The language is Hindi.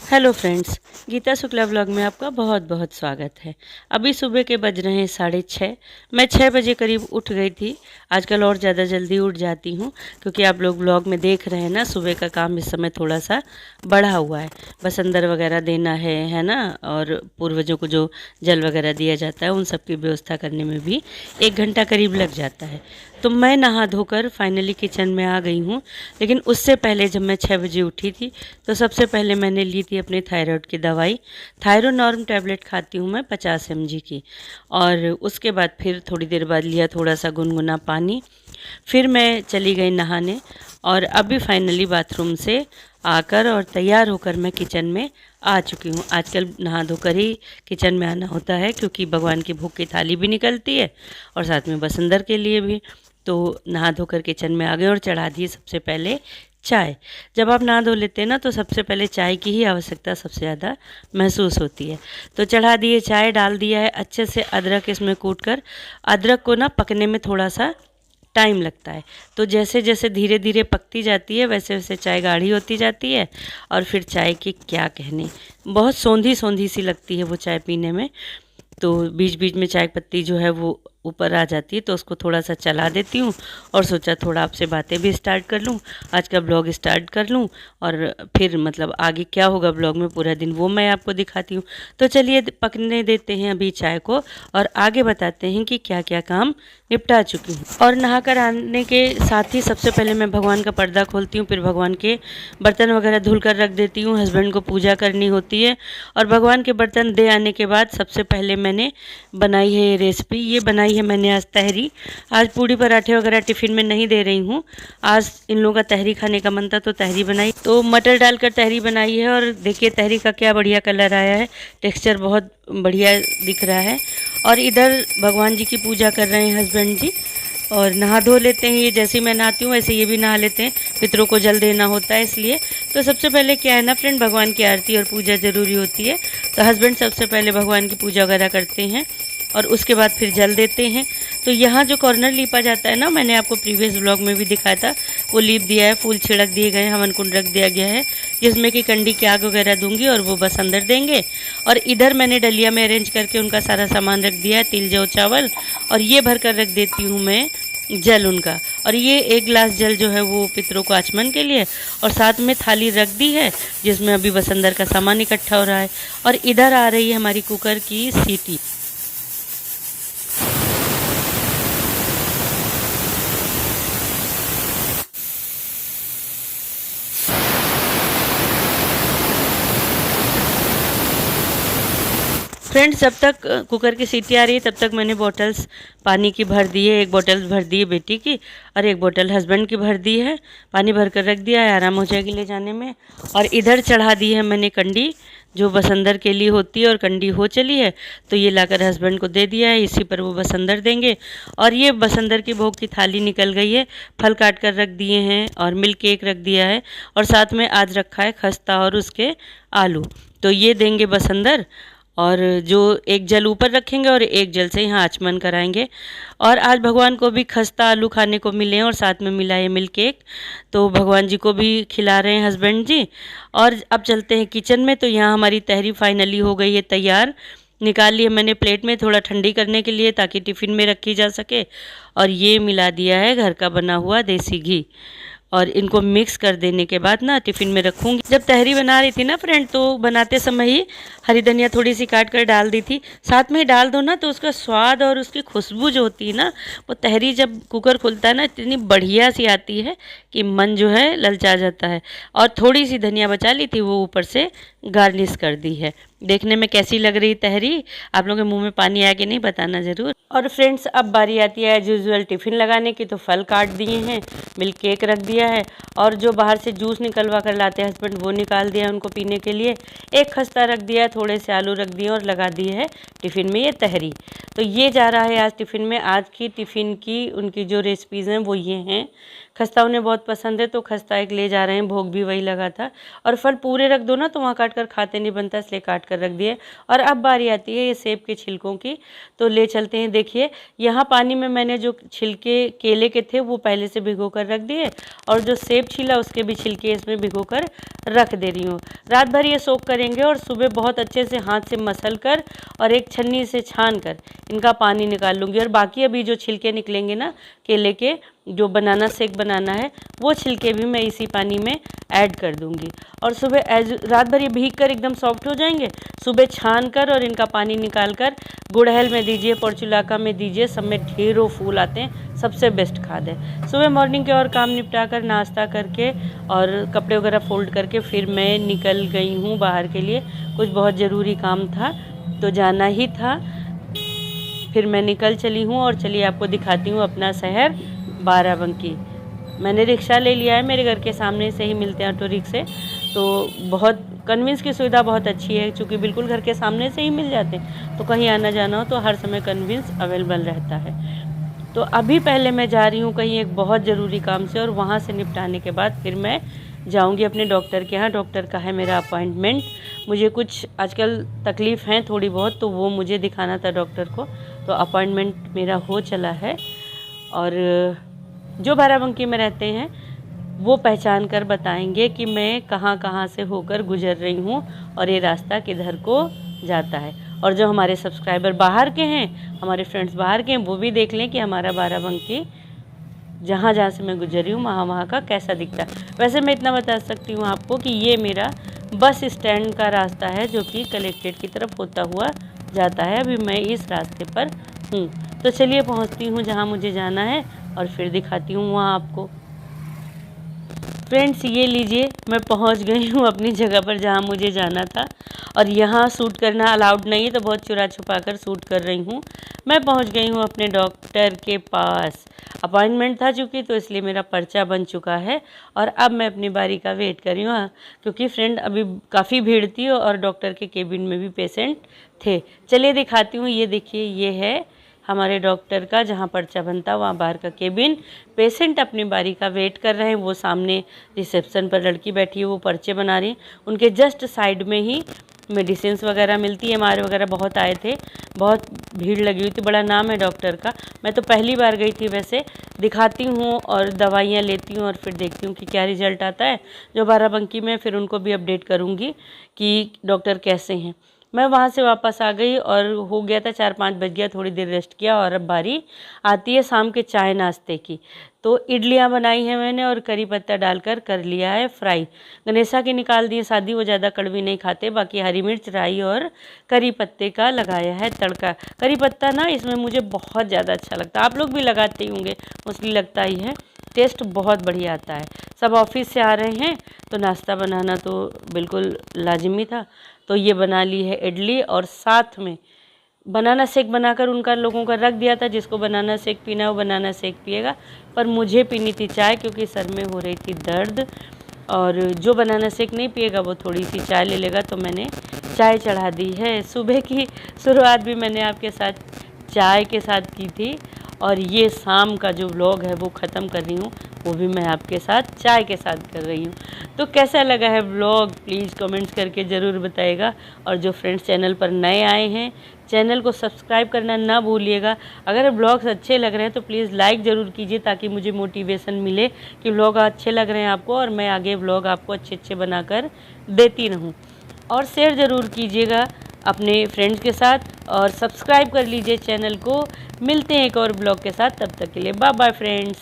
Hello friends, Geeta Shukla blog में आपका बहुत बहुत स्वागत है। अभी सुबह के बज रहे हैं 6:30। मैं 6 बजे करीब उठ गई थी। आजकल और ज़्यादा जल्दी उठ जाती हूँ क्योंकि आप लोग ब्लॉग में देख रहे हैं ना, सुबह का काम इस समय थोड़ा सा बढ़ा हुआ है। बस अंदर वगैरह देना है ना, और पूर्वजों को जो जल वगैरह दिया जाता है उन सब की व्यवस्था करने में भी 1 घंटा करीब लग जाता है। तो मैं नहा धोकर फाइनली किचन में आ गई हूँ। लेकिन उससे पहले जब मैं 6 बजे उठी थी तो सबसे पहले मैंने ली थी अपनी थायराइड की दवाई। थायरोनॉर्म टैबलेट खाती हूँ मैं 50 mg की। और उसके बाद फिर थोड़ी देर बाद लिया थोड़ा सा गुनगुना पानी। फिर मैं चली गई नहाने और अभी फाइनली बाथरूम से आकर और तैयार होकर मैं किचन में आ चुकी हूँ। आजकल नहा धोकर ही किचन में आना होता है क्योंकि भगवान की भोग की थाली भी निकलती है और साथ में बसंदर के लिए भी। तो नहा धोकर किचन में आ गए और चढ़ा दिए सबसे पहले चाय। जब आप नहा धो लेते हैं ना तो सबसे पहले चाय की ही आवश्यकता सबसे ज़्यादा महसूस होती है। तो चढ़ा दिए चाय, डाल दिया है अच्छे से अदरक इसमें कूट कर। अदरक को ना पकने में थोड़ा सा टाइम लगता है, तो जैसे जैसे धीरे धीरे पकती जाती है वैसे वैसे चाय गाढ़ी होती जाती है। और फिर चाय की क्या कहने, बहुत सौंधी सौंधी सी लगती है वो चाय पीने में। तो बीच बीच में चाय पत्ती जो है वो ऊपर आ जाती है, तो उसको थोड़ा सा चला देती हूँ और सोचा थोड़ा आपसे बातें भी स्टार्ट कर लूँ, आज का ब्लॉग स्टार्ट कर लूँ। और फिर मतलब आगे क्या होगा ब्लॉग में पूरा दिन वो मैं आपको दिखाती हूँ। तो चलिए पकने देते हैं अभी चाय को और आगे बताते हैं कि क्या क्या काम निपटा चुकी हूँ। और नहाकर आने के साथ ही सबसे पहले मैं भगवान का पर्दा खोलती हूँ, फिर भगवान के बर्तन वगैरह धुल कर रख देती हूँ। हस्बैंड को पूजा करनी होती है और भगवान के बर्तन दे आने के बाद सबसे पहले मैंने बनाई है ये रेसिपी। ये बनाई है मैंने आज तहरी। आज पूड़ी पराठे वगैरह टिफ़िन में नहीं दे रही हूँ, आज इन लोगों का तहरी खाने का मन था तो तहरी बनाई। तो मटर डालकर तहरी बनाई है और देखिए तहरी का क्या बढ़िया कलर आया है, टेक्सचर बहुत बढ़िया दिख रहा है। और इधर भगवान जी की पूजा कर रहे हैं हस्बैंड जी और नहा धो लेते हैं। ये जैसे मैं नहाती हूँ वैसे ये भी नहा लेते हैं, पितरों को जल देना होता है इसलिए। तो सबसे पहले क्या है ना फ्रेंड, भगवान की आरती और पूजा ज़रूरी होती है। तो हस्बैंड सबसे पहले भगवान की पूजा वगैरह करते हैं और उसके बाद फिर जल देते हैं। तो यहाँ जो कॉर्नर लीपा जाता है ना, मैंने आपको प्रीवियस ब्लॉग में भी दिखाया था, वो लीप दिया है, फूल छिड़क दिए गए हैं, हवन कुंड रख दिया गया है जिसमें कि कंडी की आग वगैरह दूंगी और वो बस अंदर देंगे। और इधर मैंने डलिया में अरेंज करके उनका सारा सामान रख दिया है, तिल जौ चावल, और ये भर कर रख देती हूँ मैं जल उनका। और ये 1 गिलास जल जो है वो पितरों को आचमन के लिए, और साथ में थाली रख दी है जिसमें अभी बस अंदर का सामान इकट्ठा हो रहा है। और इधर आ रही है हमारी कुकर की सीटी। फ्रेंड्स, जब तक कुकर की सीटी आ रही है तब तक मैंने बॉटल्स पानी की भर दी है। 1 बॉटल भर दी है बेटी की और 1 बॉटल हस्बैंड की भर दी है। पानी भर कर रख दिया है, आराम हो जाएगी ले जाने में। और इधर चढ़ा दी है मैंने कंडी जो बसंदर के लिए होती है, और कंडी हो चली है तो ये लाकर हस्बैंड को दे दिया है, इसी पर वो बसंदर देंगे। और ये बसंदर की भोग की थाली निकल गई है, फल काट कर रख दिए हैं और मिल्क केक रख दिया है, और साथ में आज रखा है खस्ता और उसके आलू। तो ये देंगे बसंदर, और जो 1 जल ऊपर रखेंगे और 1 जल से यहाँ आचमन कराएंगे। और आज भगवान को भी खस्ता आलू खाने को मिले हैं और साथ में मिला है मिल्क केक, तो भगवान जी को भी खिला रहे हैं हस्बैंड जी। और अब चलते हैं किचन में। तो यहाँ हमारी तहरी फाइनली हो गई है तैयार। निकाल ली है मैंने प्लेट में थोड़ा ठंडी करने के लिए ताकि टिफ़िन में रखी जा सके। और ये मिला दिया है घर का बना हुआ देसी घी, और इनको मिक्स कर देने के बाद ना टिफ़िन में रखूँगी। जब तहरी बना रही थी ना फ्रेंड, तो बनाते समय ही हरी धनिया थोड़ी सी काट कर डाल दी थी। साथ में ही डाल दो ना तो उसका स्वाद और उसकी खुशबू जो होती है ना, वो तहरी जब कुकर खुलता है ना इतनी बढ़िया सी आती है कि मन जो है ललचा जाता है। और थोड़ी सी धनिया बचा ली थी, वो ऊपर से गार्निश कर दी है। देखने में कैसी लग रही तहरी, आप लोगों के मुंह में पानी आया कि नहीं बताना ज़रूर। और फ्रेंड्स, अब बारी आती है एज यूजुअल टिफ़िन लगाने की। तो फल काट दिए हैं, मिल्क केक रख दिया है, और जो बाहर से जूस निकलवा कर लाते हैं हस्बैंड वो निकाल दिया उनको पीने के लिए। 1 खस्ता रख दिया, थोड़े से आलू रख दिए और लगा दिए है टिफ़िन में ये तहरी। तो ये जा रहा है आज टिफ़िन में। आज की टिफ़िन की उनकी जो रेसिपीज़ हैं वो ये हैं। खस्ता उन्हें बहुत पसंद है तो खस्ता 1 ले जा रहे हैं, भोग भी वही लगा था। और फल पूरे रख दो ना तो वहाँ काट कर खाते नहीं बनता, इसलिए काट कर रख दिए। और अब बारी आती है ये सेब के छिलकों की, तो ले चलते हैं। देखिए यहाँ पानी में मैंने जो छिलके केले के थे वो पहले से भिगो कर रख दिए, और जो सेब छिला उसके भी छिलके इसमें भिगो कर रख दे रही हूँ। रात भर ये सोख करेंगे और सुबह बहुत अच्छे से हाथ से मसल कर और एक छन्नी से छान कर इनका पानी निकाल लूँगी। और बाकी अभी जो छिलके निकलेंगे ना केले के, जो बनाना शेक बनाना है, वो छिलके भी मैं इसी पानी में ऐड कर दूंगी। और सुबह रात भर ये भीग कर एकदम सॉफ्ट हो जाएंगे, सुबह छान कर और इनका पानी निकाल कर गुड़हल में दीजिए, पोर्चुलाका में दीजिए, सब में ढेरों फूल आते हैं, सबसे बेस्ट खाद है। सुबह मॉर्निंग के और काम निपटा कर नाश्ता करके और कपड़े वगैरह फोल्ड करके फिर मैं निकल गई हूँ बाहर के लिए। कुछ बहुत ज़रूरी काम था तो जाना ही था, फिर मैं निकल चली हूँ। और चलिए आपको दिखाती हूँ अपना शहर बाराबंकी। मैंने रिक्शा ले लिया है, मेरे घर के सामने से ही मिलते हैं ऑटो रिक्शे, तो बहुत कन्वेंस की सुविधा बहुत अच्छी है, क्योंकि बिल्कुल घर के सामने से ही मिल जाते हैं, तो कहीं आना जाना हो तो हर समय कन्वेंस अवेलेबल रहता है। तो अभी पहले मैं जा रही हूँ कहीं एक बहुत ज़रूरी काम से, और वहाँ से निपटाने के बाद फिर मैं जाऊँगी अपने डॉक्टर के यहाँ। डॉक्टर का है मेरा अपॉइंटमेंट, मुझे कुछ आजकल तकलीफ़ हैं थोड़ी बहुत, तो वो मुझे दिखाना था डॉक्टर को, तो अपॉइंटमेंट मेरा हो चला है। और जो बाराबंकी में रहते हैं वो पहचान कर बताएंगे कि मैं कहाँ कहाँ से होकर गुजर रही हूँ और ये रास्ता किधर को जाता है। और जो हमारे सब्सक्राइबर बाहर के हैं, हमारे फ्रेंड्स बाहर के हैं, वो भी देख लें कि हमारा बाराबंकी जहाँ जहाँ से मैं गुजर रही हूँ वहाँ वहाँ का कैसा दिखता है। वैसे मैं इतना बता सकती हूँ आपको कि ये मेरा बस स्टैंड का रास्ता है, जो कि कलेक्ट्रेट की तरफ होता हुआ जाता है। अभी मैं इस रास्ते पर हूँ, तो चलिए पहुँचती हूँ जहाँ मुझे जाना है और फिर दिखाती हूँ वहाँ आपको। फ्रेंड्स ये लीजिए, मैं पहुंच गई हूँ अपनी जगह पर जहाँ मुझे जाना था, और यहाँ शूट करना अलाउड नहीं है, तो बहुत चुरा छुपा कर शूट कर रही हूँ। मैं पहुँच गई हूँ अपने डॉक्टर के पास। अपॉइंटमेंट था चूँकि, तो इसलिए मेरा पर्चा बन चुका है और अब मैं अपनी बारी का वेट कर रही हूँ, क्योंकि फ्रेंड अभी काफ़ी भीड़ थी और डॉक्टर के केबिन में भी पेशेंट थे। चलिए दिखाती हूँ। ये देखिए, ये है हमारे डॉक्टर का जहाँ पर्चा बनता, वहाँ बाहर का केबिन। पेशेंट अपनी बारी का वेट कर रहे हैं, वो सामने रिसेप्शन पर लड़की बैठी है, वो पर्चे बना रही हैं। उनके जस्ट साइड में ही मेडिसिन्स वगैरह मिलती है। एमआरआई वगैरह बहुत आए थे, बहुत भीड़ लगी हुई थी, बड़ा नाम है डॉक्टर का। मैं तो पहली बार गई थी वैसे। दिखाती हूँ और दवाइयाँ लेती हूँ और फिर देखती हूँ कि क्या रिजल्ट आता है। जो बाराबंकी में, फिर उनको भी अपडेट करूँगी कि डॉक्टर कैसे हैं। मैं वहाँ से वापस आ गई और हो गया था 4-5 बज गया, थोड़ी देर रेस्ट किया, और अब बारी आती है शाम के चाय नाश्ते की। तो इडलियाँ बनाई हैं मैंने और करी पत्ता डालकर कर लिया है फ्राई। गणेशा की निकाल दी सादी, वो ज़्यादा कड़वी नहीं खाते। बाकी हरी मिर्च, राई और करी पत्ते का लगाया है तड़का। करी पत्ता ना इसमें मुझे बहुत ज़्यादा अच्छा लगता है, आप लोग भी लगाते ही होंगे, मोस्टली लगता ही है, टेस्ट बहुत बढ़िया आता है। सब ऑफिस से आ रहे हैं तो नाश्ता बनाना तो बिल्कुल लाजिमी था, तो ये बना ली है इडली, और साथ में बनाना शेक बनाकर उनका लोगों का रख दिया था। जिसको बनाना शेक पीना है वो बनाना शेक पिएगा, पर मुझे पीनी थी चाय, क्योंकि सर में हो रही थी दर्द। और जो बनाना शेक नहीं पिएगा वो थोड़ी सी चाय ले लेगा, तो मैंने चाय चढ़ा दी है। सुबह की शुरुआत भी मैंने आपके साथ चाय के साथ की थी, और ये शाम का जो व्लॉग है वो ख़त्म कर रही हूँ, वो भी मैं आपके साथ चाय के साथ कर रही हूँ। तो कैसा लगा है व्लॉग, प्लीज़ कमेंट्स करके ज़रूर बताइएगा। और जो फ्रेंड्स चैनल पर नए आए हैं, चैनल को सब्सक्राइब करना ना भूलिएगा। अगर व्लॉग्स अच्छे लग रहे हैं तो प्लीज़ लाइक ज़रूर कीजिए, ताकि मुझे मोटिवेशन मिले कि व्लॉग अच्छे लग रहे हैं आपको, और मैं आगे व्लॉग आपको अच्छे अच्छे बनाकर देती रहूँ। और शेयर ज़रूर कीजिएगा अपने फ्रेंड्स के साथ, और सब्सक्राइब कर लीजिए चैनल को। मिलते हैं एक और ब्लॉग के साथ, तब तक के लिए बाय बाय फ्रेंड्स।